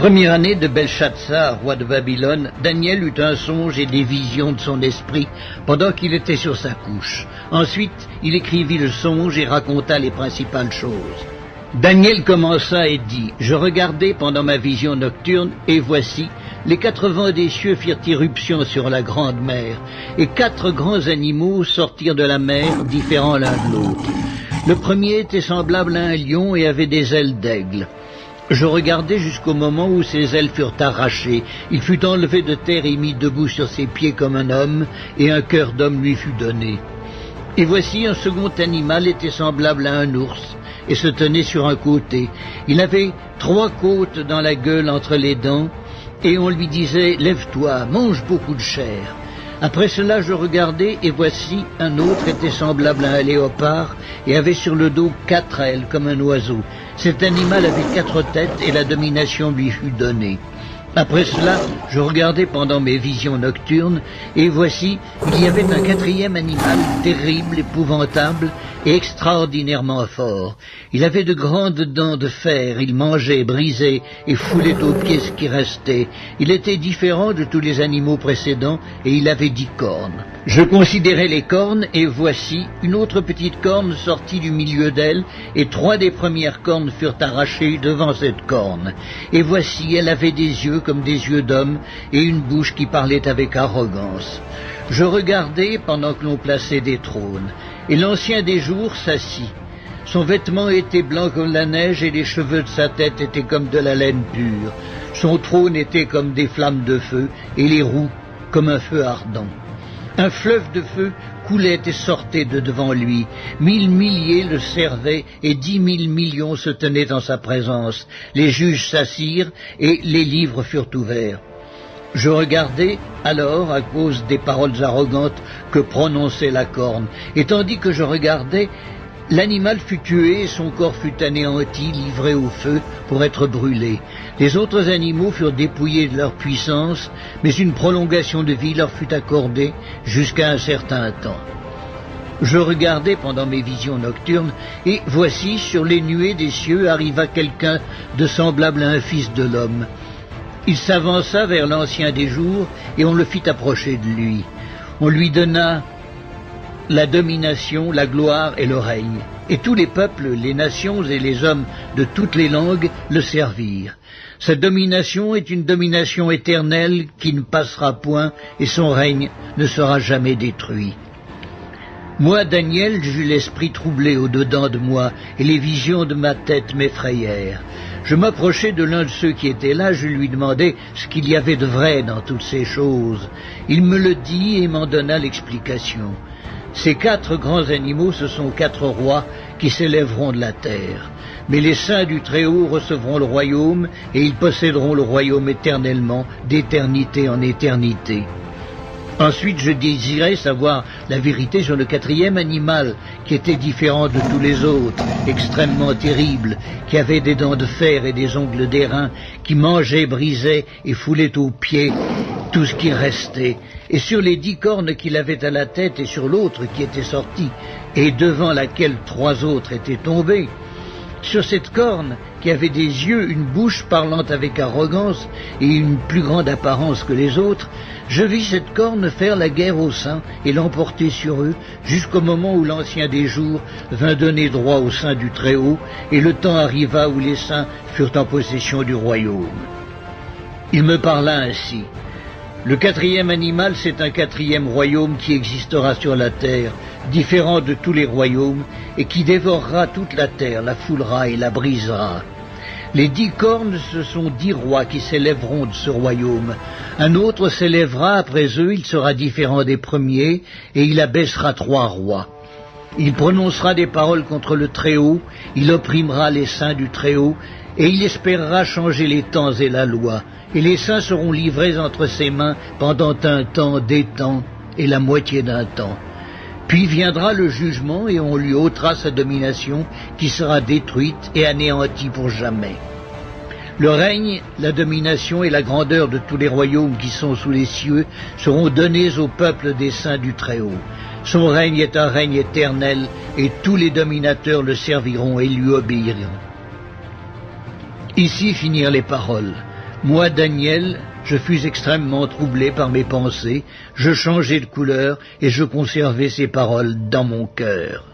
première année de Belshazzar, roi de Babylone, Daniel eut un songe et des visions de son esprit pendant qu'il était sur sa couche. Ensuite, il écrivit le songe et raconta les principales choses. Daniel commença et dit, « Je regardai pendant ma vision nocturne, et voici, les 4 vents des cieux firent irruption sur la grande mer, et 4 grands animaux sortirent de la mer, différents l'un de l'autre. Le premier était semblable à un lion et avait des ailes d'aigle. Je regardai jusqu'au moment où ses ailes furent arrachées. Il fut enlevé de terre et mis debout sur ses pieds comme un homme, et un cœur d'homme lui fut donné. Et voici un second animal était semblable à un ours, et se tenait sur un côté. Il avait 3 côtes dans la gueule entre les dents, et on lui disait « Lève-toi, mange beaucoup de chair ». Après cela, je regardai, et voici, un autre était semblable à un léopard, et avait sur le dos 4 ailes, comme un oiseau. Cet animal avait 4 têtes, et la domination lui fut donnée. Après cela, je regardai pendant mes visions nocturnes, et voici, il y avait un 4e animal, terrible, épouvantable, et extraordinairement fort. Il avait de grandes dents de fer, il mangeait, brisait, et foulait aux pieds ce qui restait. Il était différent de tous les animaux précédents, et il avait 10 cornes. Je considérai les cornes, et voici, une autre petite corne sortit du milieu d'elle, et 3 des premières cornes furent arrachées devant cette corne. Et voici, elle avait des yeux comme des yeux d'homme, et une bouche qui parlait avec arrogance. Je regardai pendant que l'on plaçait des trônes, et l'ancien des jours s'assit. Son vêtement était blanc comme la neige, et les cheveux de sa tête étaient comme de la laine pure. Son trône était comme des flammes de feu, et les roues comme un feu ardent. Un fleuve de feu coulait et sortait de devant lui. 1000 milliers le servaient, et 10 000 millions se tenaient en sa présence. Les juges s'assirent, et les livres furent ouverts. Je regardai alors à cause des paroles arrogantes que prononçait la corne, et tandis que je regardais, l'animal fut tué et son corps fut anéanti, livré au feu pour être brûlé. Les autres animaux furent dépouillés de leur puissance, mais une prolongation de vie leur fut accordée jusqu'à un certain temps. Je regardai pendant mes visions nocturnes, et voici, sur les nuées des cieux arriva quelqu'un de semblable à un fils de l'homme. Il s'avança vers l'ancien des jours, et on le fit approcher de lui. On lui donna la domination, la gloire et le règne. Et tous les peuples, les nations et les hommes de toutes les langues le servirent. Sa domination est une domination éternelle qui ne passera point, et son règne ne sera jamais détruit. Moi, Daniel, j'eus l'esprit troublé au-dedans de moi, et les visions de ma tête m'effrayèrent. Je m'approchai de l'un de ceux qui étaient là, je lui demandai ce qu'il y avait de vrai dans toutes ces choses. Il me le dit et m'en donna l'explication. Ces 4 grands animaux, ce sont 4 rois qui s'élèveront de la terre. Mais les saints du Très-Haut recevront le royaume, et ils posséderont le royaume éternellement, d'éternité en éternité. Ensuite, je désirais savoir la vérité sur le 4e animal, qui était différent de tous les autres, extrêmement terrible, qui avait des dents de fer et des ongles d'airain, qui mangeait, brisait et foulait aux pieds tout ce qui restait. Et sur les 10 cornes qu'il avait à la tête et sur l'autre qui était sortie, et devant laquelle 3 autres étaient tombés, sur cette corne qui avait des yeux, une bouche parlant avec arrogance et une plus grande apparence que les autres, je vis cette corne faire la guerre aux saints et l'emporter sur eux jusqu'au moment où l'ancien des jours vint donner droit aux saints du Très-Haut, et le temps arriva où les saints furent en possession du royaume. Il me parla ainsi. Le 4e animal, c'est un 4e royaume qui existera sur la terre, différent de tous les royaumes, et qui dévorera toute la terre, la foulera et la brisera. Les 10 cornes, ce sont 10 rois qui s'élèveront de ce royaume. Un autre s'élèvera après eux, il sera différent des premiers, et il abaissera 3 rois. Il prononcera des paroles contre le Très-Haut, il opprimera les saints du Très-Haut, et il espérera changer les temps et la loi. Et les saints seront livrés entre ses mains pendant un temps, des temps, et la moitié d'un temps. Puis viendra le jugement, et on lui ôtera sa domination, qui sera détruite et anéantie pour jamais. Le règne, la domination et la grandeur de tous les royaumes qui sont sous les cieux seront donnés au peuple des saints du Très-Haut. Son règne est un règne éternel, et tous les dominateurs le serviront et lui obéiront. Ici finirent les paroles. Moi, Daniel, je fus extrêmement troublé par mes pensées, je changeai de couleur et je conservai ces paroles dans mon cœur.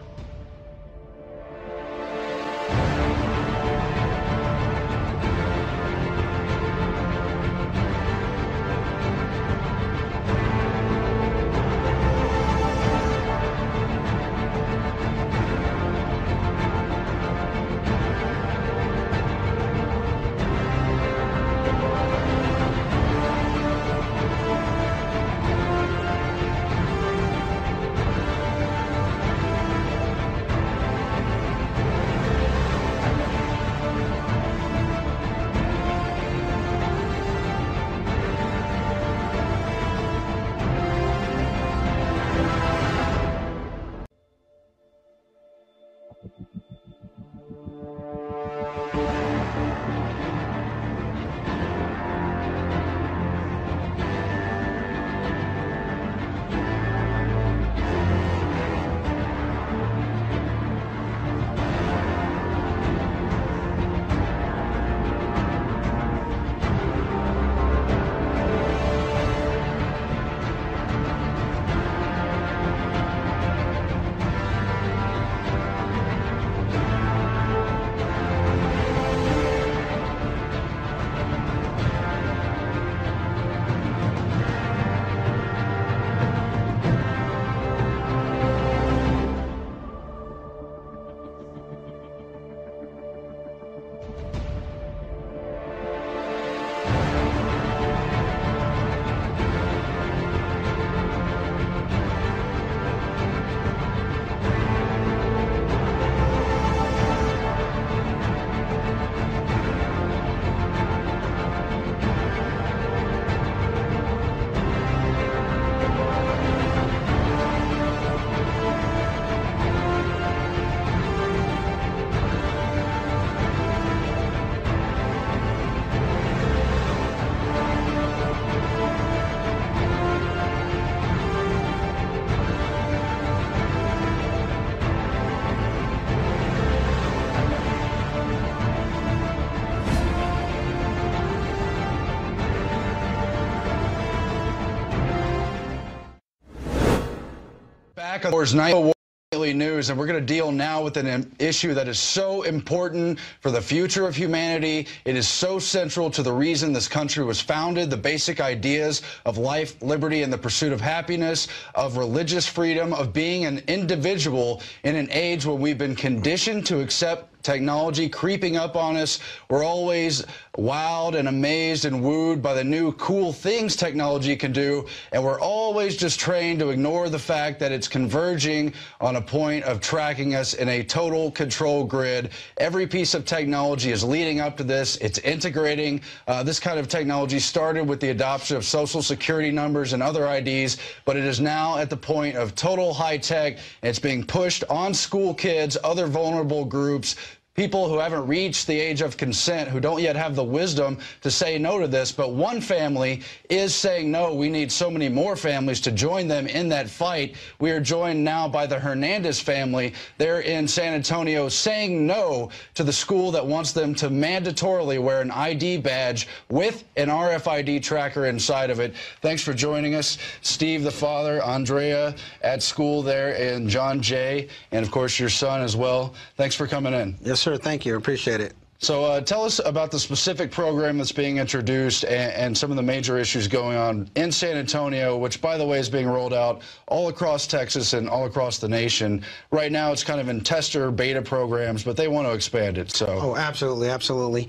Back on Wars Nightly News, and we're going to deal now with an issue that is so important for the future of humanity. It is so central to the reason this country was founded, the basic ideas of life, liberty, and the pursuit of happiness, of religious freedom, of being an individual in an age when we've been conditioned to accept technology creeping up on us. We're always wowed and amazed and wooed by the new cool things technology can do, and we're always just trained to ignore the fact that it's converging on a point of tracking us in a total control grid. Every piece of technology is leading up to this. It's integrating. This kind of technology started with the adoption of social security numbers and other IDs, but it is now at the point of total high tech. It's being pushed on school kids, other vulnerable groups, people who haven't reached the age of consent, who don't yet have the wisdom to say no to this. But one family is saying no. We need so many more families to join them in that fight. We are joined now by the Hernandez family. They're in San Antonio saying no to the school that wants them to mandatorily wear an ID badge with an RFID tracker inside of it. Thanks for joining us. Steve, the father, Andrea at school there, and John Jay, and of course your son as well. Thanks for coming in. Yes, sir. Thank you. Appreciate it. So tell us about the specific program that's being introduced and some of the major issues going on in San Antonio, which, by the way, is being rolled out all across Texas and all across the nation. Right now, it's kind of in tester beta programs, but they want to expand it. So. Oh, absolutely, absolutely.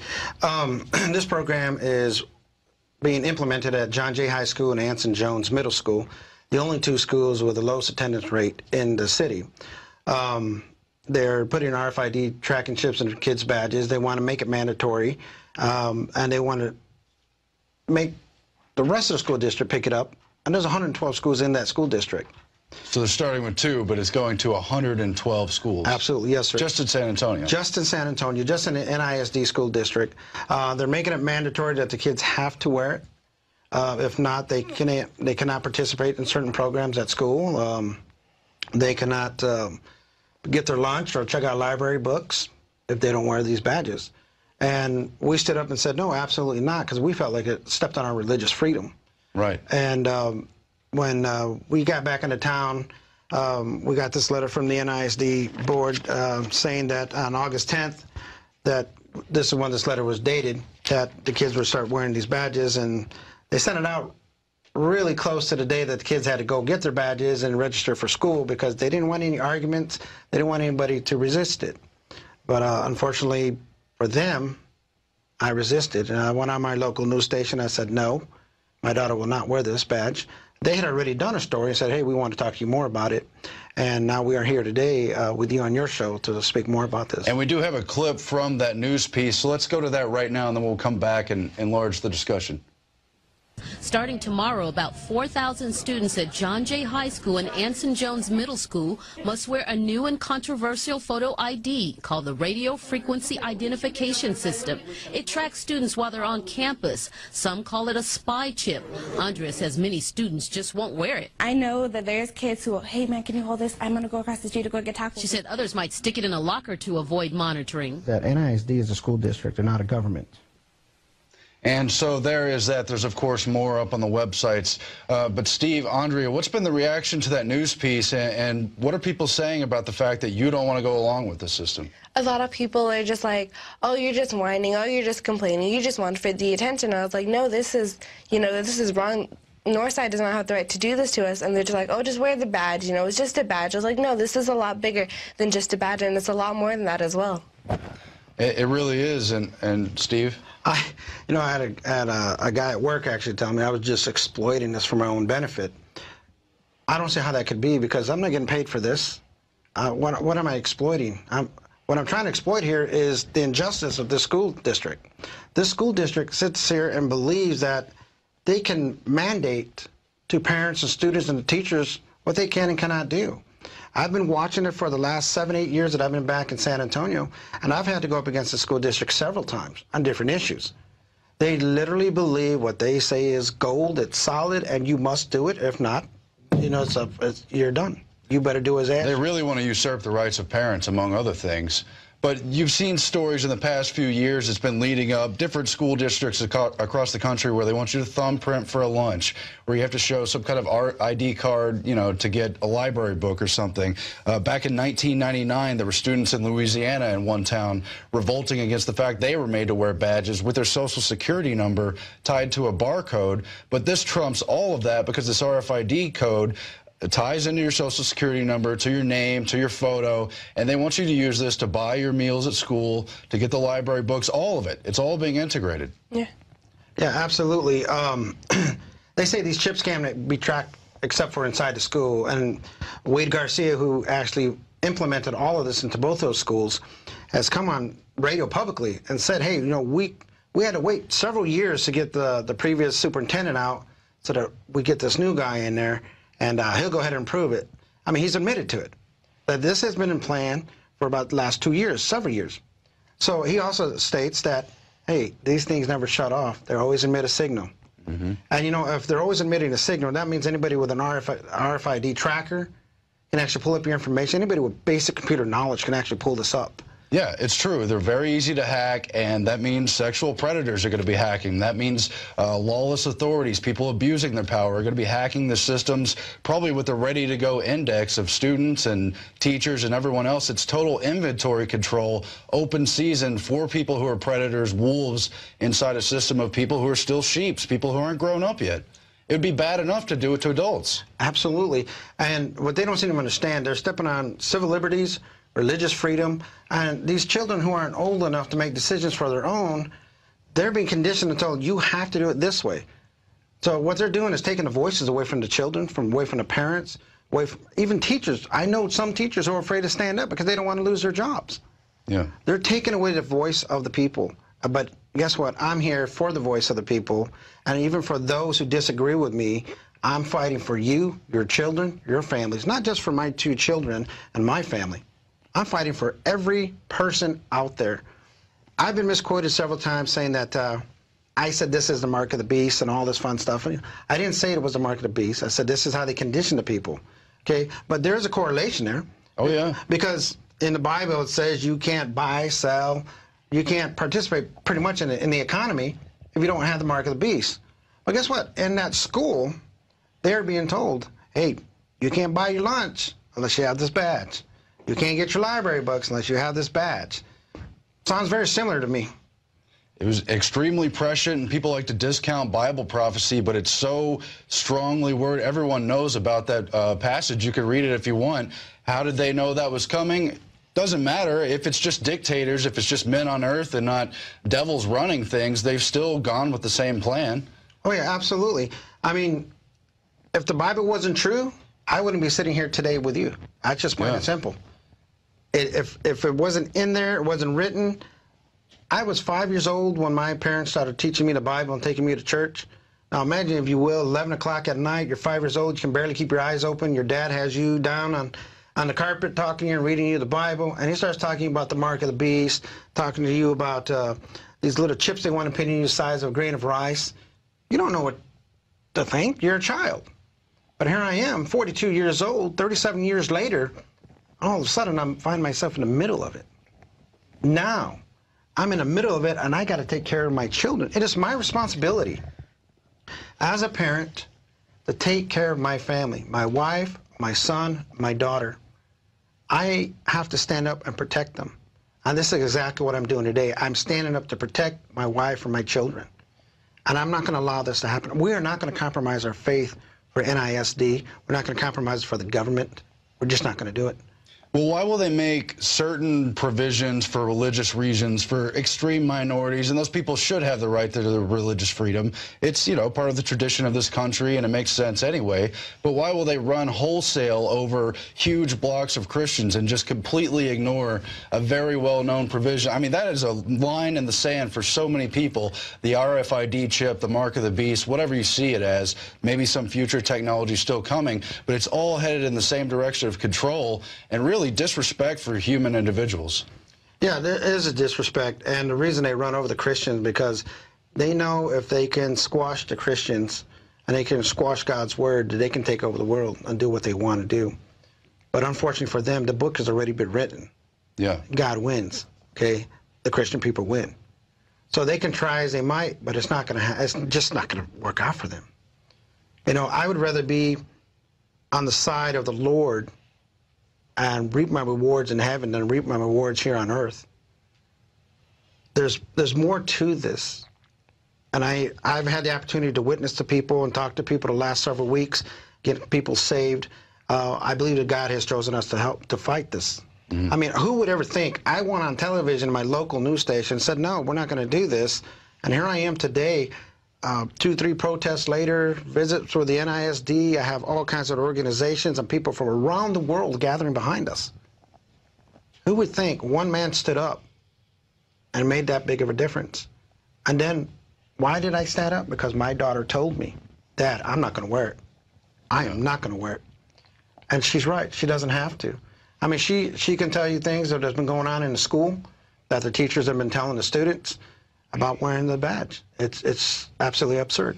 This program is being implemented at John Jay High School and Anson Jones Middle School, the only two schools with the lowest attendance rate in the city. They're putting RFID tracking chips in kids' badges. They want to make it mandatory, and they want to make the rest of the school district pick it up. And there's 112 schools in that school district. So they're starting with 2, but it's going to 112 schools. Absolutely, yes, sir. Just in San Antonio. Just in San Antonio, just in the NISD school district. They're making it mandatory that the kids have to wear it. If not, they cannot participate in certain programs at school. They cannot get their lunch or check out library books if they don't wear these badges. And we stood up and said, no, absolutely not, because we felt like it stepped on our religious freedom. Right. And when we got back into town, we got this letter from the NISD board saying that on August 10th, that this is when this letter was dated, that the kids would start wearing these badges, and they sent it out really close to the day that the kids had to go get their badges and register for school because they didn't want any arguments. They didn't want anybody to resist it. But unfortunately for them, I resisted. And I went on my local news station. I said, no, my daughter will not wear this badge. They had already done a story and said, hey, we want to talk to you more about it. And now we are here today with you on your show to speak more about this. And we do have a clip from that news piece, so let's go to that right now, and then we'll come back and enlarge the discussion. Starting tomorrow, about 4,000 students at John Jay High School and Anson Jones Middle School must wear a new and controversial photo ID called the Radio Frequency Identification System. It tracks students while they're on campus. Some call it a spy chip. Andrea says many students just won't wear it. I know that there's kids who, hey man, can you hold this? I'm going to go across the street to go get tacos. She said others might stick it in a locker to avoid monitoring. That NISD is a school district and not a government. And so there is that. There's, of course, more up on the websites. But, Steve, Andrea, what's been the reaction to that news piece, and what are people saying about the fact that you don't want to go along with the system? A lot of people are just like, oh, you're just whining, oh, you're just complaining, you just want for the attention. I was like, no, this is, this is wrong. Northside does not have the right to do this to us. And they're just like, oh, just wear the badge, it's just a badge. I was like, no, this is a lot bigger than just a badge, and it's a lot more than that as well. It really is. And Steve? I had a guy at work actually tell me I was just exploiting this for my own benefit. I don't see how that could be, because I'm not getting paid for this. What am I exploiting? What I'm trying to exploit here is the injustice of this school district. This school district sits here and believes that they can mandate to parents and students and teachers what they can and cannot do. I've been watching it for the last 7, 8 years that I've been back in San Antonio, and I've had to go up against the school district several times on different issues. They literally believe what they say is gold, it's solid, and you must do it. If not, you're done. You better do as asked. They really want to usurp the rights of parents, among other things. But you've seen stories in the past few years, it's been leading up, different school districts across the country where they want you to thumbprint for a lunch, where you have to show some kind of ID card, to get a library book or something. Back in 1999, there were students in Louisiana in one town revolting against the fact they were made to wear badges with their social security number tied to a barcode. But this trumps all of that, because this RFID code ties into your social security number, to your name, to your photo, and they want you to use this to buy your meals at school, to get the library books, all of it. It's all being integrated. Yeah. Yeah, absolutely. They say these chips can't be tracked except for inside the school, and Wade Garcia, who actually implemented all of this into both those schools, has come on radio publicly and said, hey, we had to wait several years to get the previous superintendent out so that we get this new guy in there, and he'll go ahead and prove it. I mean, he's admitted to it. That this has been in plan for about the last 2 years, several years. So he also states that, hey, these things never shut off. They always emit a signal. Mm-hmm. And, if they're always emitting a signal, that means anybody with an RFID tracker can actually pull up your information. Anybody with basic computer knowledge can actually pull this up. Yeah, it's true. They're very easy to hack, and that means sexual predators are going to be hacking. That means lawless authorities, people abusing their power, are going to be hacking the systems, probably with the ready-to-go index of students and teachers and everyone else. It's total inventory control, open season for people who are predators, wolves, inside a system of people who are still sheeps, people who aren't grown up yet. It would be bad enough to do it to adults. Absolutely. And what they don't seem to understand, they're stepping on civil liberties, religious freedom, and these children who aren't old enough to make decisions for their own, they're being conditioned and told, you have to do it this way. So what they're doing is taking the voices away from the children, away from the parents, away from even teachers. I know some teachers who are afraid to stand up because they don't want to lose their jobs. Yeah. They're taking away the voice of the people. But guess what? I'm here for the voice of the people, and even for those who disagree with me, I'm fighting for you, your children, your families, not just for my 2 children and my family. I'm fighting for every person out there. I've been misquoted several times saying that I said this is the mark of the beast and all this fun stuff. I didn't say it was the mark of the beast. I said this is how they condition the people. Okay, but there's a correlation there. Oh, yeah. Because in the Bible it says you can't buy, sell, You can't participate pretty much in the economy if you don't have the mark of the beast. But guess what? In that school, they're being told, hey, you can't buy your lunch unless you have this badge. You can't get your library books unless you have this badge. Sounds very similar to me. It was extremely prescient, and people like to discount Bible prophecy, but it's so strongly worded. Everyone knows about that passage. You can read it if you want. How did they know that was coming? Doesn't matter. If it's just dictators, if it's just men on earth and not devils running things, they've still gone with the same plan. Oh, yeah, absolutely. I mean, if the Bible wasn't true, I wouldn't be sitting here today with you. That's just plain and simple. If it wasn't in there, it wasn't written. I was 5 years old when my parents started teaching me the Bible and taking me to church. Now imagine, if you will, 11 o'clock at night, you're 5 years old, you can barely keep your eyes open, your dad has you down on the carpet talking to you and reading you the Bible, and he starts talking about the mark of the beast, talking to you about these little chips they want to pin in you the size of a grain of rice. You don't know what to think. You're a child. But here I am, 42 years old, 37 years later, all of a sudden I find myself in the middle of it. Now, I'm in the middle of it, and I got to take care of my children. It is my responsibility as a parent to take care of my family, my wife, my son, my daughter. I have to stand up and protect them. And this is exactly what I'm doing today. I'm standing up to protect my wife and my children. And I'm not going to allow this to happen. We are not going to compromise our faith for NISD. We're not going to compromise it for the government. We're just not going to do it. Well, why will they make certain provisions for religious reasons for extreme minorities? And those people should have the right to their religious freedom. It's, you know, part of the tradition of this country, and it makes sense anyway. But why will they run wholesale over huge blocks of Christians and just completely ignore a very well-known provision? I mean, that is a line in the sand for so many people. The RFID chip, the mark of the beast, whatever you see it as, maybe some future technology still coming, but it's all headed in the same direction of control and really disrespect for human individuals. Yeah, there is a disrespect, and the reason they run over the Christians because they know if they can squash the Christians and they can squash God's word, they can take over the world and do what they want to do. But unfortunately for them, the book has already been written. Yeah. God wins, okay? The Christian people win. So they can try as they might, but it's just not going to work out for them. You know, I would rather be on the side of the Lord and reap my rewards in heaven than reap my rewards here on earth. There's more to this. And I've had the opportunity to witness to people and talk to people the last several weeks, get people saved. I believe that God has chosen us to help to fight this. I mean, who would ever think? I went on television, my local news station, and said, no, we're not going to do this. And here I am today, 2, 3 protests later, visits with the NISD. I have all kinds of organizations and people from around the world gathering behind us. Who would think one man stood up and made that big of a difference? And then, why did I stand up? Because my daughter told me, Dad, I'm not going to wear it. I am not going to wear it. And she's right. She doesn't have to. I mean, she can tell you things that has been going on in the school that the teachers have been telling the students about wearing the badge. It's absolutely absurd.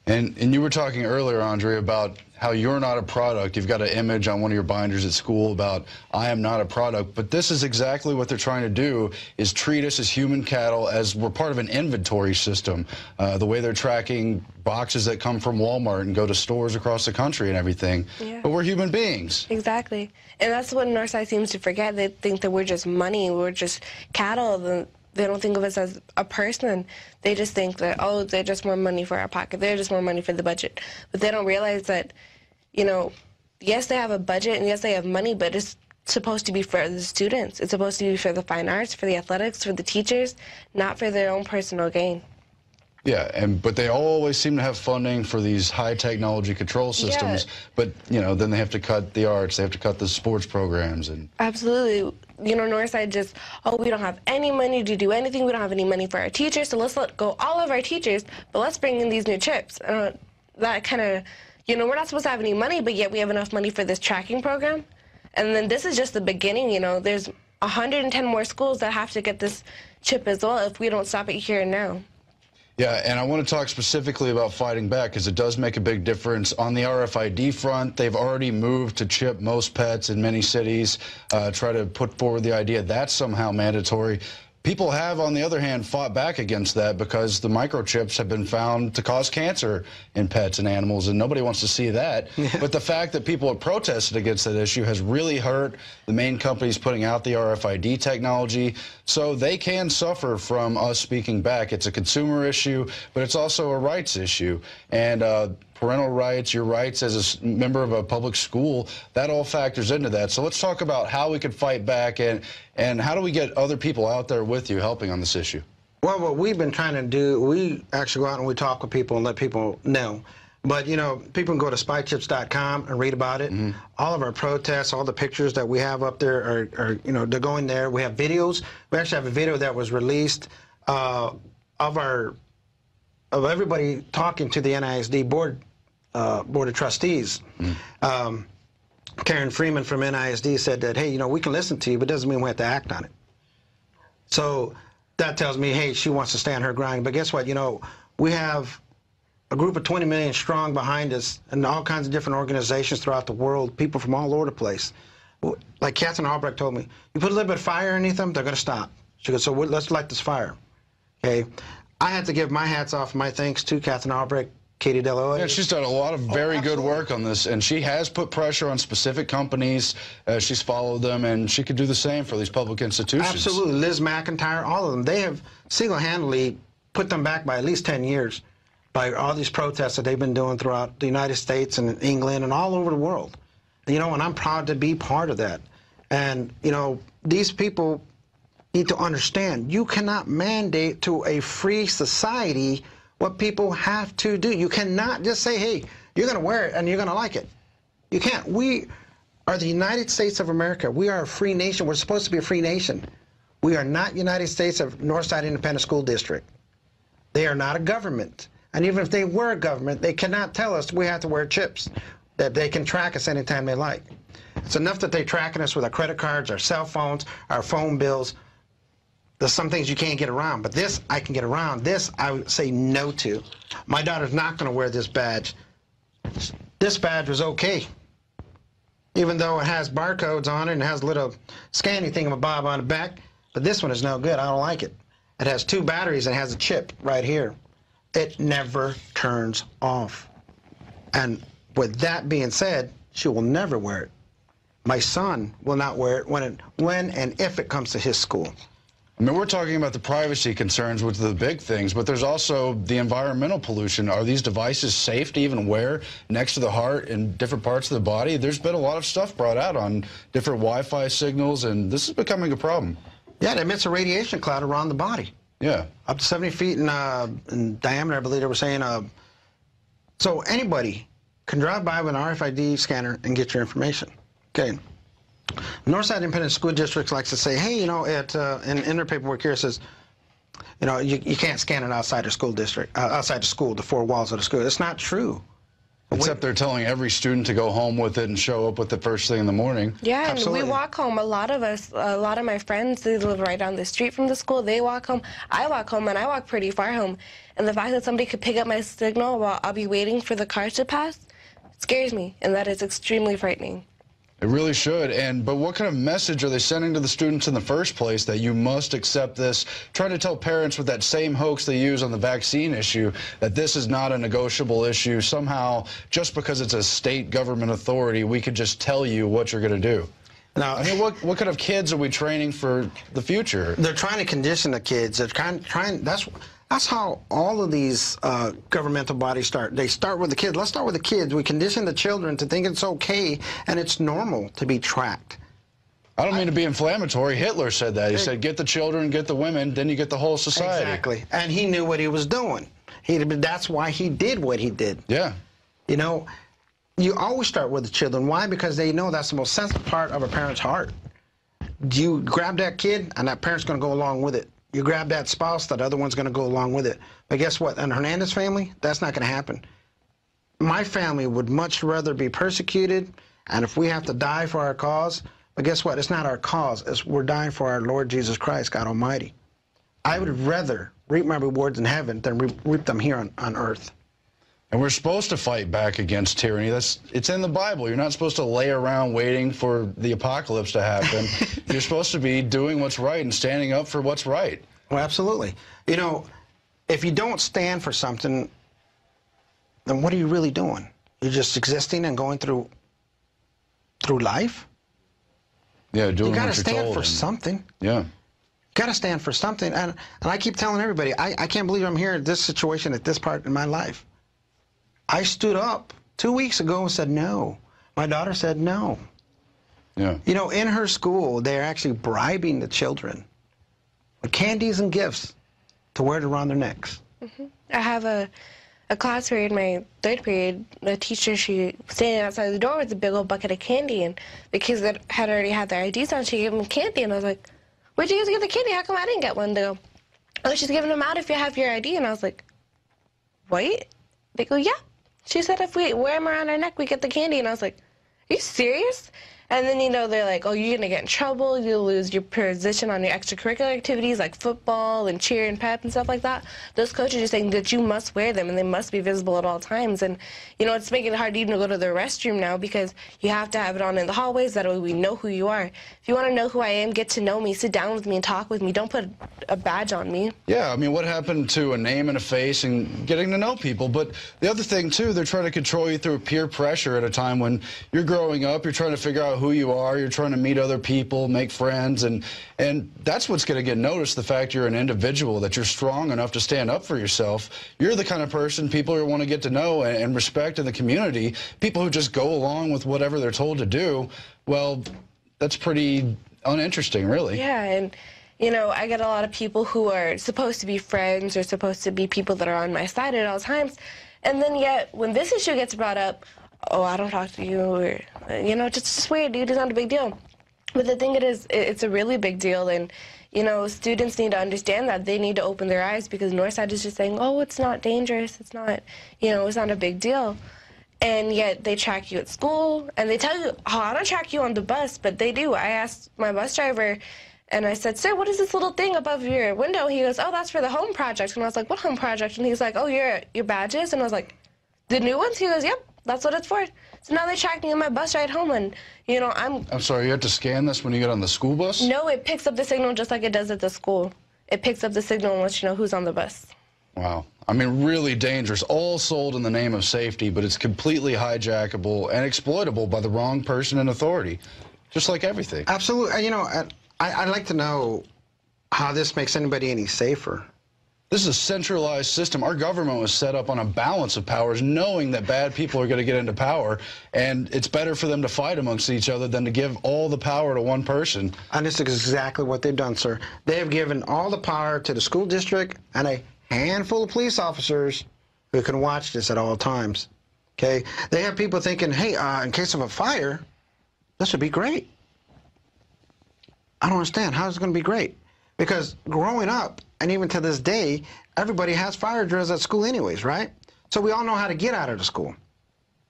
And you were talking earlier, Andre, about how you're not a product. You've got an image on one of your binders at school about, I am not a product. But this is exactly what they're trying to do, is treat us as human cattle, as we're part of an inventory system. The way they're tracking boxes that come from Walmart and go to stores across the country and everything. Yeah. But we're human beings. Exactly. And that's what Northside seems to forget. They think that we're just money, we're just cattle. They don't think of us as a person. They just think that, oh, they're just more money for our pocket. They're just more money for the budget. But they don't realize that, you know, yes, they have a budget and yes, they have money, but it's supposed to be for the students. It's supposed to be for the fine arts, for the athletics, for the teachers, not for their own personal gain. Yeah, but they always seem to have funding for these high technology control systems. Yeah. But, you know, then they have to cut the arts, they have to cut the sports programs. And absolutely. You know, Northside just, oh, we don't have any money to do anything. We don't have any money for our teachers, so let's let go all of our teachers, but let's bring in these new chips. That kind of, you know, we're not supposed to have any money, but yet we have enough money for this tracking program. And then this is just the beginning, you know. There's 110 more schools that have to get this chip as well if we don't stop it here and now. Yeah, and I want to talk specifically about fighting back because it does make a big difference. On the RFID front, they've already moved to chip most pets in many cities, try to put forward the idea that's somehow mandatory. People have, on the other hand, fought back against that because the microchips have been found to cause cancer in pets and animals, and nobody wants to see that. Yeah. But the fact that people have protested against that issue has really hurt the main companies putting out the RFID technology, so they can suffer from us speaking back. It's a consumer issue, but it's also a rights issue. And parental rights, your rights as a member of a public school, that all factors into that. So let's talk about how we could fight back and how do we get other people out there with you helping on this issue? Well, what we've been trying to do, we actually go out and we talk with people and let people know. But, you know, people can go to spychips.com and read about it. Mm-hmm. All of our protests, all the pictures that we have up there are, you know, they're going there. We have videos. We actually have a video that was released of everybody talking to the NISD Board of Trustees. Mm. Karen Freeman from NISD said that, hey, you know, we can listen to you, but it doesn't mean we have to act on it. So that tells me, hey, she wants to stand her ground. But guess what? You know, we have a group of 20 million strong behind us and all kinds of different organizations throughout the world, people from all over the place. Like Catherine Albrecht told me, you put a little bit of fire underneath them, they're going to stop. She goes, so let's light this fire. Okay. I had to give my hats off, my thanks to Catherine Albrecht, Katie Deloy. Yeah, she's done a lot of very good work on this, and she has put pressure on specific companies. She's followed them, and she could do the same for these public institutions. Absolutely. Liz McIntyre, all of them. They have single-handedly put them back by at least 10 years by all these protests that they've been doing throughout the United States and England and all over the world. You know, and I'm proud to be part of that. And, you know, these people need to understand you cannot mandate to a free society what people have to do. You cannot just say, hey, you're going to wear it and you're going to like it. You can't. We are the United States of America. We are a free nation. We're supposed to be a free nation. We are not United States of Northside Independent School District. They are not a government. And even if they were a government, they cannot tell us we have to wear chips, that they can track us anytime they like. It's enough that they're tracking us with our credit cards, our cell phones, our phone bills. There's some things you can't get around, but this I can get around. This I would say no to. My daughter's not going to wear this badge. This badge was okay, even though it has barcodes on it and has a little scanny thingamabob on the back, but this one is no good. I don't like it. It has 2 batteries and has a chip right here. It never turns off. And with that being said, she will never wear it. My son will not wear it when and if it comes to his school. I mean, we're talking about the privacy concerns, which are the big things, but there's also the environmental pollution. Are these devices safe to even wear next to the heart in different parts of the body? There's been a lot of stuff brought out on different Wi-Fi signals, and this is becoming a problem. Yeah, it emits a radiation cloud around the body. Yeah. Up to 70 feet in diameter, I believe they were saying. So anybody can drive by with an RFID scanner and get your information. Okay. Northside Independent School Districts likes to say, hey, you know, in their paperwork here it says, you know, you can't scan it outside the school district, outside the school, the 4 walls of the school. It's not true. Except they're telling every student to go home with it and show up with it first thing in the morning. Yeah, Absolutely. And we walk home. A lot of my friends, they live right down the street from the school. They walk home. I walk home, and I walk pretty far home. And the fact that somebody could pick up my signal while I'll be waiting for the cars to pass scares me, and that is extremely frightening. It really should. But what kind of message are they sending to the students in the first place that you must accept this? Trying to tell parents with that same hoax they use on the vaccine issue that this is not a negotiable issue. Somehow, just because it's a state government authority, we could just tell you what you're going to do. Now, I mean, what kind of kids are we training for the future? They're trying to condition the kids. They're trying. That's how all of these governmental bodies start. They start with the kids. Let's start with the kids. We condition the children to think it's okay and it's normal to be tracked. I don't mean to be inflammatory. Hitler said that. He said, get the children, get the women, then you get the whole society. Exactly. And he knew what he was doing. That's why he did what he did. Yeah. You know, you always start with the children. Why? Because they know that's the most sensitive part of a parent's heart. You grab that kid, and that parent's going to go along with it. You grab that spouse, that other one's going to go along with it. But guess what? In Hernandez family, that's not going to happen. My family would much rather be persecuted, and if we have to die for our cause, but guess what? It's not our cause. We're dying for our Lord Jesus Christ, God Almighty. I would rather reap my rewards in heaven than reap them here on earth. And we're supposed to fight back against tyranny. It's in the Bible. You're not supposed to lay around waiting for the apocalypse to happen. You're supposed to be doing what's right and standing up for what's right. Well, absolutely. You know, if you don't stand for something, then what are you really doing? You're just existing and going through life? Yeah, doing you gotta what you're stand told. for something. Yeah. Got to stand for something. And I keep telling everybody, I can't believe I'm here in this situation at this part in my life. I stood up 2 weeks ago and said no. My daughter said no. Yeah. You know, in her school, they're actually bribing the children with candies and gifts to wear it around their necks. Mm-hmm. I have a class period, my third period, the teacher, she was standing outside the door with a big old bucket of candy, and the kids that had already had their IDs on, she gave them candy, and I was like, where'd you guys get the candy? How come I didn't get one? They go, oh, she's giving them out if you have your ID. And I was like, what? They go, yeah. She said if we wear them around our neck, we get the candy. And I was like, are you serious? And then, you know, they're like, oh, you're going to get in trouble. You'll lose your position on your extracurricular activities like football and cheer and pep and stuff like that. Those coaches are saying that you must wear them and they must be visible at all times. And, you know, it's making it hard even to go to the restroom now because you have to have it on in the hallways. That way we know who you are. If you want to know who I am, get to know me, sit down with me and talk with me. Don't put a badge on me. Yeah, I mean, what happened to a name and a face and getting to know people? But the other thing, too, they're trying to control you through peer pressure at a time when you're growing up, you're trying to figure out who you are, you're trying to meet other people, make friends, and that's what's going to get noticed, the fact you're an individual, that you're strong enough to stand up for yourself. You're the kind of person people want to get to know and respect in the community. People who just go along with whatever they're told to do, well, that's pretty uninteresting, really. Yeah, and you know, I get a lot of people who are supposed to be friends or supposed to be people that are on my side at all times, and then yet when this issue gets brought up, oh, I don't talk to you, or, you know, just swear, dude, it's not a big deal. But the thing is, it's a really big deal, and, you know, students need to understand that. They need to open their eyes because Northside is just saying, oh, it's not dangerous, it's not, you know, it's not a big deal. And yet they track you at school, and they tell you, oh, I don't track you on the bus, but they do. I asked my bus driver, and I said, sir, what is this little thing above your window? He goes, oh, that's for the home project. And I was like, what home project? And he's like, oh, your badges? And I was like, the new ones? He goes, yep, that's what it's for. So now they track me on my bus ride home, and, you know, I'm sorry, you have to scan this when you get on the school bus? No, it picks up the signal just like it does at the school. It picks up the signal and lets you know who's on the bus. Wow. I mean, really dangerous. All sold in the name of safety, but it's completely hijackable and exploitable by the wrong person in authority, just like everything. Absolutely. You know, I'd like to know how this makes anybody any safer. This is a centralized system. Our government was set up on a balance of powers, knowing that bad people are going to get into power, and it's better for them to fight amongst each other than to give all the power to one person. And this is exactly what they've done, sir. They have given all the power to the school district and a handful of police officers who can watch this at all times. Okay? They have people thinking, hey, in case of a fire, this would be great. I don't understand. How is it going to be great? Because growing up, and even to this day, everybody has fire drills at school anyways, right? So we all know how to get out of the school.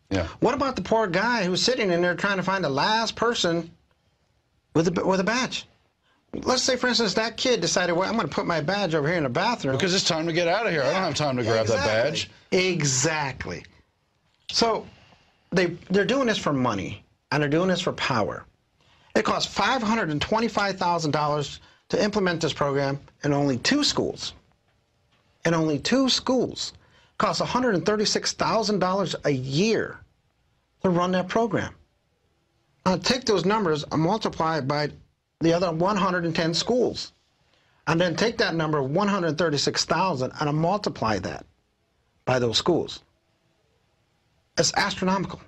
Yeah. What about the poor guy who's sitting in there trying to find the last person with a badge? Let's say, for instance, that kid decided, well, I'm going to put my badge over here in the bathroom. Because it's time to get out of here. I don't have time to grab that badge. Exactly. So they're doing this for money, and they're doing this for power. It costs $525,000 to implement this program in only 2 schools. In only 2 schools. It costs $136,000 a year to run that program. Now take those numbers and multiply it by the other 110 schools. And then take that number, 136,000, and multiply that by those schools. It's astronomical.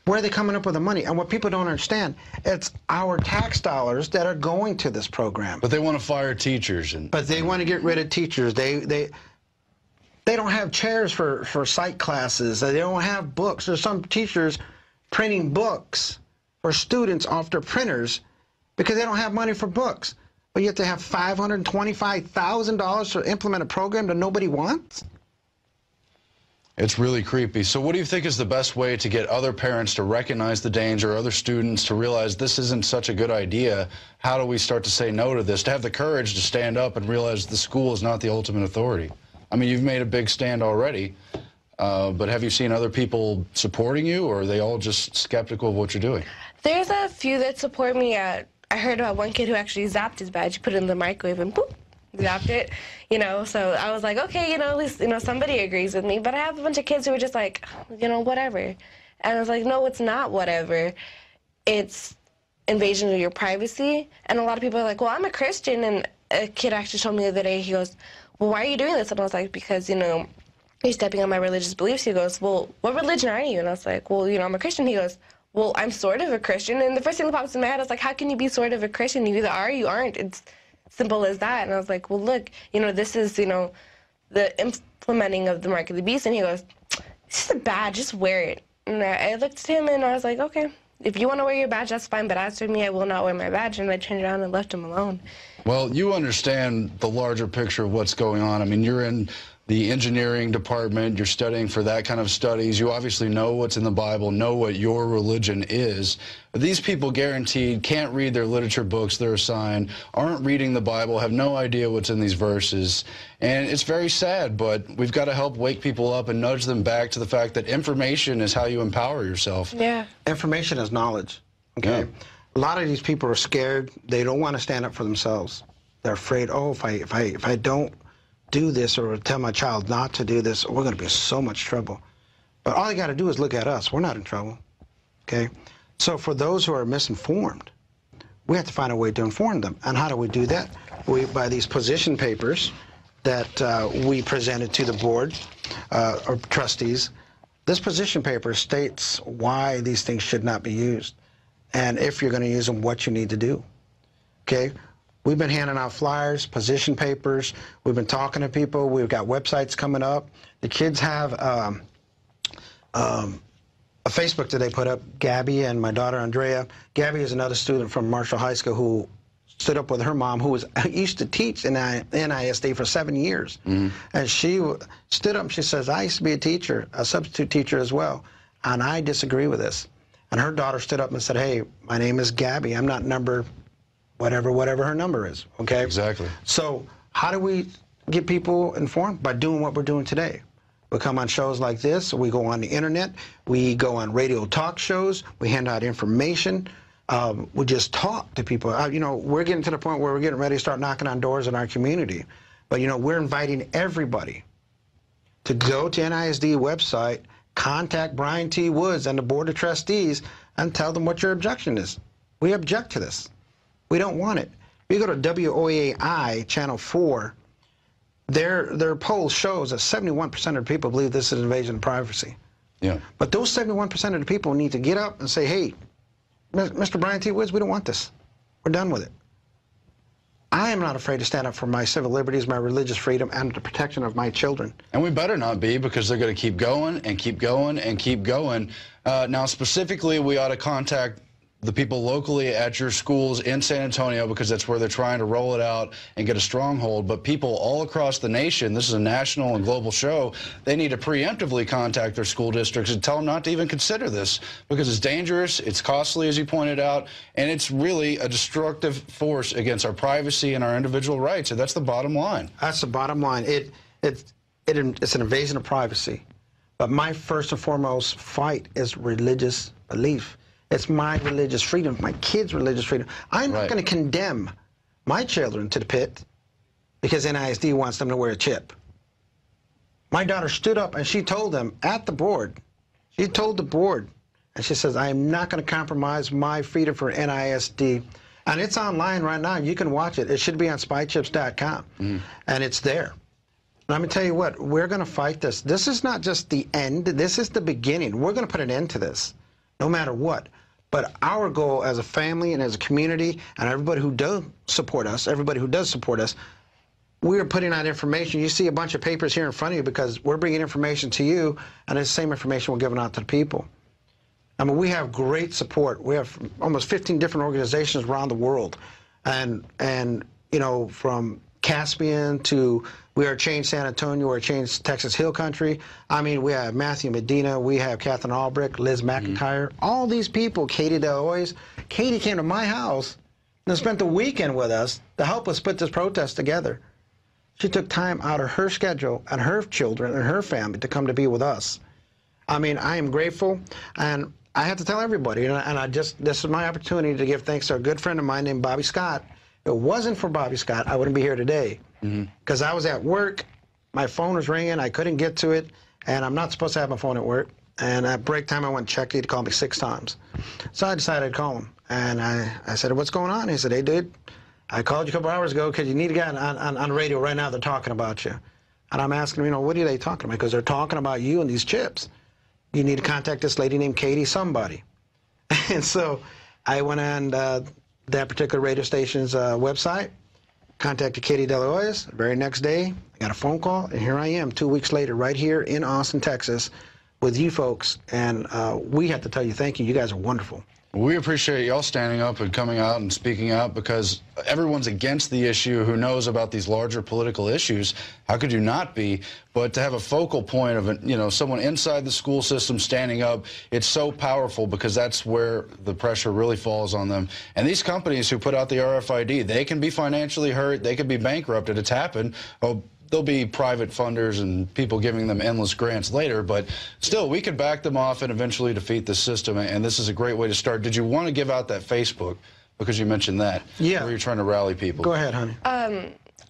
Where are they coming up with the money? And what people don't understand, it's our tax dollars that are going to this program. But they want to fire teachers. But they want to get rid of teachers. They don't have chairs for psych classes. They don't have books. There's some teachers printing books for students off their printers because they don't have money for books. But yet they have $525,000 to implement a program that nobody wants? It's really creepy. So what do you think is the best way to get other parents to recognize the danger, other students to realize this isn't such a good idea? How do we start to say no to this, to have the courage to stand up and realize the school is not the ultimate authority? I mean, you've made a big stand already, but have you seen other people supporting you, or are they all just skeptical of what you're doing? There's a few that support me. I heard about one kid who actually zapped his badge. He put it in the microwave and boop, zapped it. You know, so I was like, okay, you know, at least, you know, somebody agrees with me. But I have a bunch of kids who are just like, you know, whatever. And I was like, no, it's not whatever. It's invasion of your privacy. And a lot of people are like, well, I'm a Christian. And a kid actually told me the other day, he goes, well, why are you doing this? And I was like, because, you know, you're stepping on my religious beliefs. He goes, well, what religion are you? And I was like, well, you know, I'm a Christian. He goes, well, I'm sort of a Christian. And the first thing that pops in my head, I was like, how can you be sort of a Christian? You either are or you aren't. It's simple as that. And I was like, well, look, you know, this is, you know, the implementing of the mark of the beast. And he goes, this is a badge, just wear it. And I looked at him and I was like, okay, if you want to wear your badge, that's fine. But as for me, I will not wear my badge. And I turned around and left him alone. Well, you understand the larger picture of what's going on. I mean, you're in the engineering department, you're studying for that kind of studies. You obviously know what's in the Bible, know what your religion is. These people guaranteed can't read their literature books they're assigned, aren't reading the Bible, have no idea what's in these verses. And it's very sad, but we've got to help wake people up and nudge them back to the fact that information is how you empower yourself. Yeah. Information is knowledge, okay? Yeah. A lot of these people are scared. They don't want to stand up for themselves. They're afraid, oh, if I don't do this or tell my child not to do this, we're going to be in so much trouble. But all you got to do is look at us. We're not in trouble, okay? So for those who are misinformed, we have to find a way to inform them. And how do we do that? By these position papers that we presented to the board or trustees. This position paper states why these things should not be used, and if you're going to use them, what you need to do, okay? We've been handing out flyers, position papers. We've been talking to people. We've got websites coming up. The kids have a Facebook that they put up, Gabby and my daughter, Andrea. Gabby is another student from Marshall High School who stood up with her mom, who used to teach in NISD for 7 years. Mm-hmm. And she stood up and she says, I used to be a teacher, a substitute teacher as well, and I disagree with this. And her daughter stood up and said, hey, my name is Gabby. I'm not number whatever her number is, okay? Exactly. So how do we get people informed? By doing what we're doing today. We come on shows like this, we go on the internet, we go on radio talk shows, we hand out information, we just talk to people. You know, we're getting to the point where we're getting ready to start knocking on doors in our community. But, you know, we're inviting everybody to go to NISD website, contact Brian T. Woods and the Board of Trustees, and tell them what your objection is. We object to this. We don't want it. If you go to WOAI Channel 4, their poll shows that 71% of the people believe this is an invasion of privacy. Yeah. But those 71% of the people need to get up and say, hey, Mr. Brian T. Woods, we don't want this. We're done with it. I am not afraid to stand up for my civil liberties, my religious freedom, and the protection of my children. And we better not be, because they're going to keep going and keep going and keep going. Now, specifically, we ought to contact the people locally at your schools in San Antonio, because that's where they're trying to roll it out and get a stronghold. But people all across the nation, this is a national and global show, they need to preemptively contact their school districts and tell them not to even consider this, because it's dangerous, it's costly, as you pointed out, and it's really a destructive force against our privacy and our individual rights. And that's the bottom line. That's the bottom line. It's an invasion of privacy. But my first and foremost fight is religious belief. It's my religious freedom, my kids' religious freedom. I'm not going to condemn my children to the pit because NISD wants them to wear a chip. My daughter stood up and she told them at the board, she told the board, and she says, I am not going to compromise my freedom for NISD. And it's online right now. You can watch it. It should be on spychips.com. And it's there. And I'm going to tell you what, we're going to fight this. This is not just the end. This is the beginning. We're going to put an end to this, no matter what. But our goal as a family and as a community, and everybody who does support us, we are putting out information. You see a bunch of papers here in front of you because we're bringing information to you, and it's the same information we're giving out to the people. I mean, we have great support. We have almost 15 different organizations around the world, and you know, from Caspian to we are Change San Antonio, we're Change Texas Hill Country. I mean, we have Matthew Medina, we have Catherine Albrecht, Liz McIntyre, all these people, Katie DeLois. Katie came to my house and spent the weekend with us to help us put this protest together. She took time out of her schedule and her children and her family to come to be with us. I mean, I am grateful, and I have to tell everybody, you know, and this is my opportunity to give thanks to a good friend of mine named Bobby Scott. If it wasn't for Bobby Scott, I wouldn't be here today. Because I was at work, my phone was ringing, I couldn't get to it, and I'm not supposed to have my phone at work. And at break time, I went and checked. He'd called me 6 times. So I decided I'd call him. And I said, what's going on? He said, hey, dude, I called you a couple hours ago because you need a guy on radio right now. They're talking about you. And I'm asking him, you know, what are they talking about? Because they're talking about you and these chips. You need to contact this lady named Katie somebody. And so I went on that particular radio station's website, contacted Katie DeLois. The very next day, I got a phone call, and here I am 2 weeks later right here in Austin, Texas, with you folks. And we have to tell you thank you. You guys are wonderful. We appreciate y'all standing up and coming out and speaking out, because everyone's against the issue who knows about these larger political issues. How could you not be? But to have a focal point of, you know, someone inside the school system standing up, it's so powerful, because that's where the pressure really falls on them. And these companies who put out the RFID, they can be financially hurt, they can be bankrupted. It's happened. Oh, there'll be private funders and people giving them endless grants later, but still, we could back them off and eventually defeat the system, and this is a great way to start. Did you want to give out that Facebook, because you mentioned that? Yeah. Where you're trying to rally people. Go ahead, honey.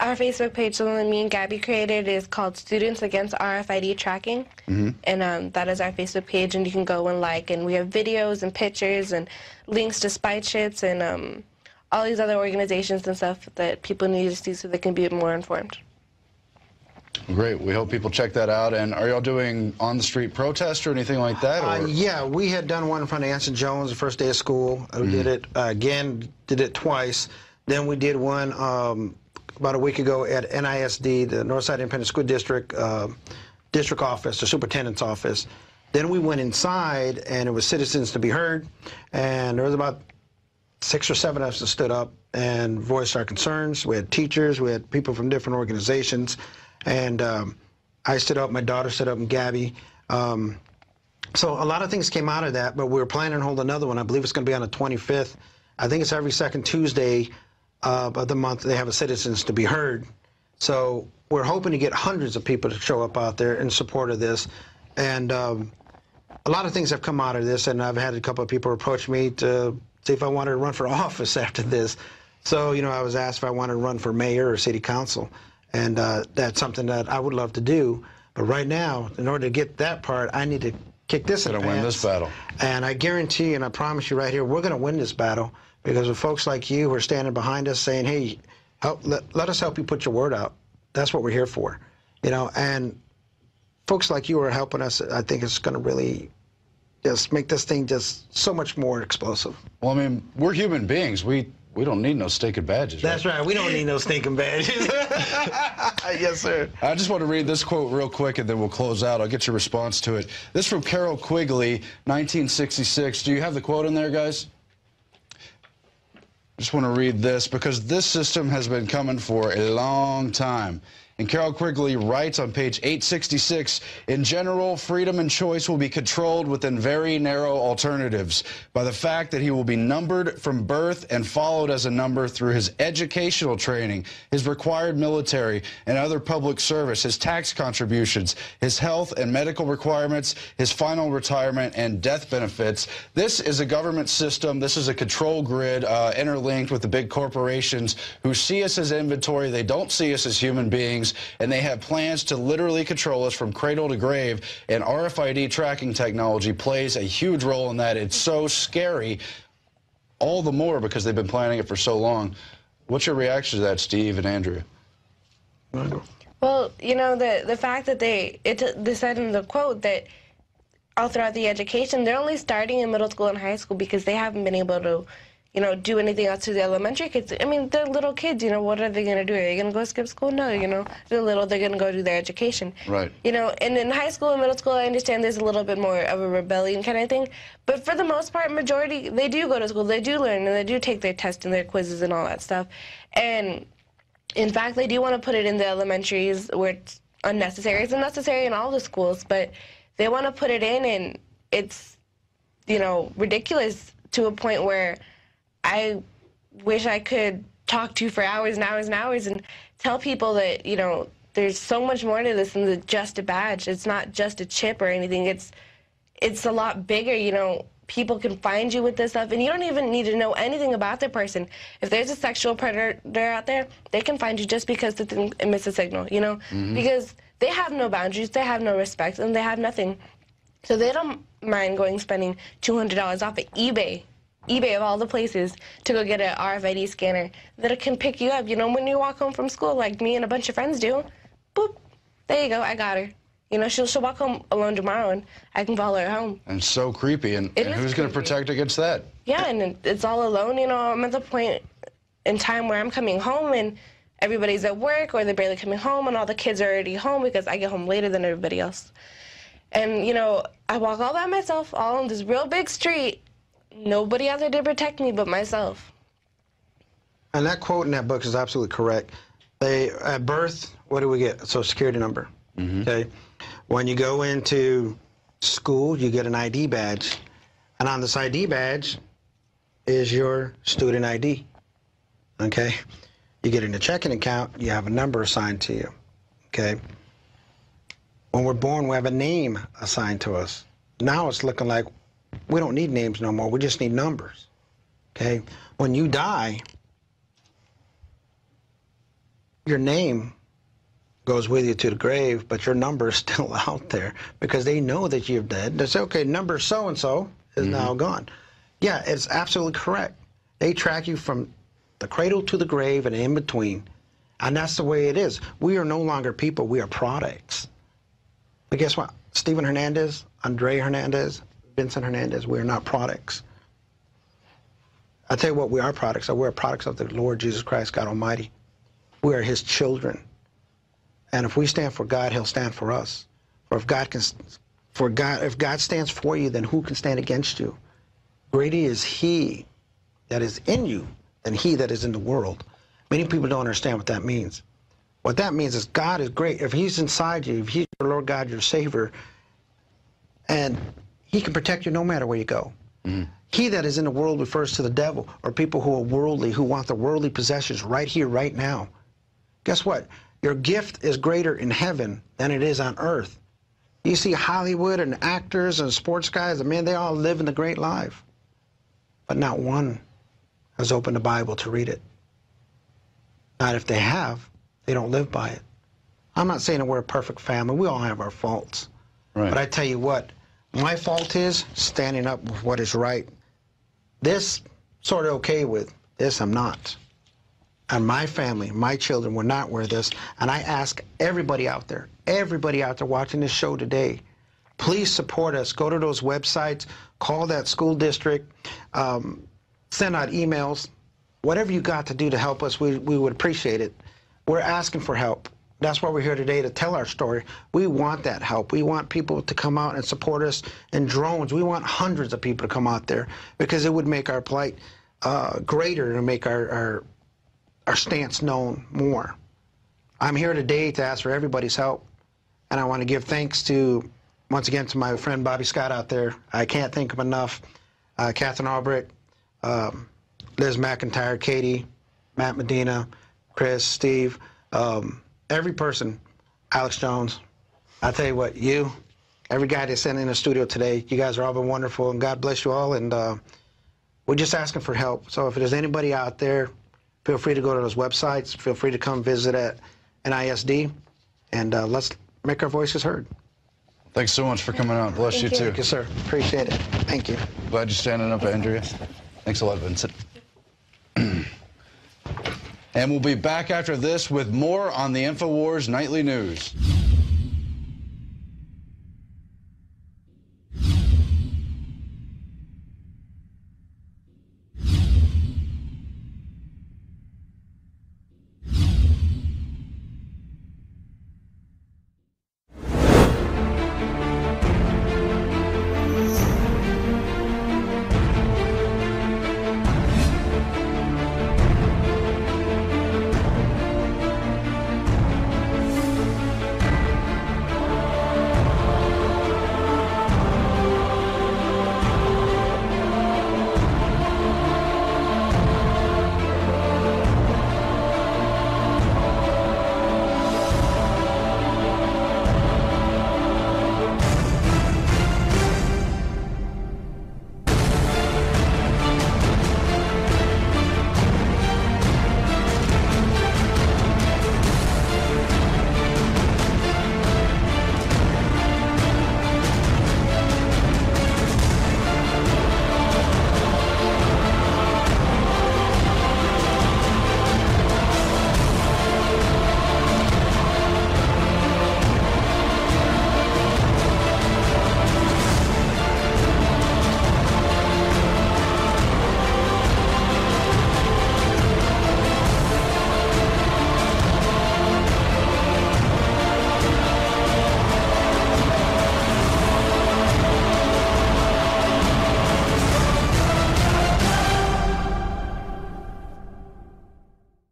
Our Facebook page, the one that me and Gabby created, is called Students Against RFID Tracking, and that is our Facebook page, and you can go and like, and we have videos and pictures and links to spy chips and all these other organizations and stuff that people need to see so they can be more informed. Great. We hope people check that out. And are y'all doing on-the-street protests or anything like that? Or? Yeah, we had done one in front of Anson Jones the first day of school. We did it again, did it twice. Then we did one about a week ago at NISD, the Northside Independent School District district office, the superintendent's office. Then we went inside, and it was Citizens to be Heard. And there was about 6 or 7 of us that stood up and voiced our concerns. We had teachers, we had people from different organizations. And I stood up, my daughter stood up, and Gabby. So a lot of things came out of that, but we were planning to hold another one. I believe it's going to be on the 25th. I think it's every second Tuesday of the month they have a Citizens to be Heard. So we're hoping to get hundreds of people to show up out there in support of this. And a lot of things have come out of this, and I've had a couple of people approach me to see if I wanted to run for office after this. So, you know, I was asked if I wanted to run for mayor or city council. And that's something that I would love to do. But right now, in order to get that part, I need to kick this in the pants. Win this battle. And I guarantee and I promise you right here, we're going to win this battle, because of folks like you who are standing behind us saying, hey, let us help you put your word out. That's what we're here for. You know, and folks like you are helping us. I think it's going to really just make this thing just so much more explosive. Well, I mean, we're human beings. We don't need no stinking badges. That's right. We don't need no stinking badges. Yes, sir. I just want to read this quote real quick, and then we'll close out. I'll get your response to it. This is from Carol Quigley, 1966. Do you have the quote in there, guys? I just want to read this, because this system has been coming for a long time. And Carol Quigley writes on page 866, in general, freedom and choice will be controlled within very narrow alternatives by the fact that he will be numbered from birth and followed as a number through his educational training, his required military and other public service, his tax contributions, his health and medical requirements, his final retirement and death benefits. This is a government system. This is a control grid interlinked with the big corporations who see us as inventory. They don't see us as human beings. And they have plans to literally control us from cradle to grave, and RFID tracking technology plays a huge role in that. It's so scary, all the more because they've been planning it for so long. What's your reaction to that, Steve and Andrea? Well, you know, the fact that they said in the quote that all throughout the education, they're only starting in middle school and high school because they haven't been able to, you know, do anything else to the elementary kids. I mean, they're little kids, you know, what are they going to do? Are they going to go skip school? No, you know, they're little, they're going to go do their education. Right. You know, and in high school and middle school, I understand there's a little bit more of a rebellion kind of thing. But for the most part, majority, they do go to school, they do learn, and they do take their tests and their quizzes and all that stuff. And In fact, they do want to put it in the elementaries where it's unnecessary. It's unnecessary in all the schools, but they want to put it in, and it's, you know, ridiculous to a point where I wish I could talk to you for hours and hours and hours and tell people that, you know, there's so much more to this than just a badge. It's not just a chip or anything. It's a lot bigger, you know. People can find you with this stuff, and you don't even need to know anything about the person. If there's a sexual predator out there, they can find you just because the thing emits a signal, you know? Because they have no boundaries, they have no respect, and they have nothing. So they don't mind spending $200 off at eBay of all the places, to go get an RFID scanner that can pick you up, you know, when you walk home from school, like me and a bunch of friends do. Boop, there you go, I got her. You know, she'll walk home alone tomorrow, and I can follow her home. And so creepy, and who's going to protect against that? Yeah, and it's all alone, you know. I'm at the point in time where I'm coming home, and everybody's at work, or they're barely coming home, and all the kids are already home because I get home later than everybody else. And, you know, I walk all by myself, all on this real big street. Nobody out there to protect me but myself. And that quote in that book is absolutely correct. At birth, what do we get? A Social Security number. Okay. When you go into school, you get an ID badge. And on this ID badge is your student ID. Okay. You get in a checking account, you have a number assigned to you. Okay. When we're born, we have a name assigned to us. Now it's looking like we don't need names no more. We just need numbers. Okay. When you die, your name goes with you to the grave, but your number is still out there because they know that you're dead. They say, okay, number so-and-so is now gone. Yeah, it's absolutely correct. They track you from the cradle to the grave and in between, and that's the way it is. We are no longer people, we are products. But guess what? Stephen Hernandez, Andre Hernandez, Vincent Hernandez, we are not products. I tell you what, we are products. We are products of the Lord Jesus Christ, God Almighty. We are his children. And if we stand for God, he'll stand for us. Or if God stands for you, then who can stand against you? Greater is he that is in you than he that is in the world. Many people don't understand what that means. What that means is God is great. If he's inside you, if he's your Lord God, your Savior, and he can protect you no matter where you go. He that is in the world refers to the devil, or people who are worldly, who want the worldly possessions right here, right now. Guess what? Your gift is greater in heaven than it is on earth. You see Hollywood and actors and sports guys, man, they all live in the great life. But not one has opened the Bible to read it. Not if they have, they don't live by it. I'm not saying that we're a perfect family. We all have our faults. Right. But I tell you what, my fault is standing up with what is right. This sort of okay with, this I'm not. And my family, my children will not wear this. And I ask everybody out there watching this show today, please support us. Go to those websites, call that school district, send out emails. Whatever you got to do to help us, we would appreciate it. We're asking for help. That's why we're here today, to tell our story. We want that help. We want people to come out and support us in drones. We want hundreds of people to come out there because it would make our plight greater and make our stance known more. I'm here today to ask for everybody's help, and I want to give thanks to, once again, to my friend Bobby Scott out there. I can't thank him enough. Catherine Albrecht, Liz McIntyre, Katie, Matt Medina, Chris, Steve, every person, Alex Jones. I tell you what, every guy that's sent in the studio today, you guys are all been wonderful, and God bless you all, and we're just asking for help. So if there's anybody out there, feel free to go to those websites. Feel free to come visit at NISD, and let's make our voices heard. Thanks so much for coming out. Bless you too. Thank you, sir. Appreciate it. Thank you. Glad you're standing up, Andrea. Thanks a lot, Vincent. And we'll be back after this with more on the InfoWars Nightly News.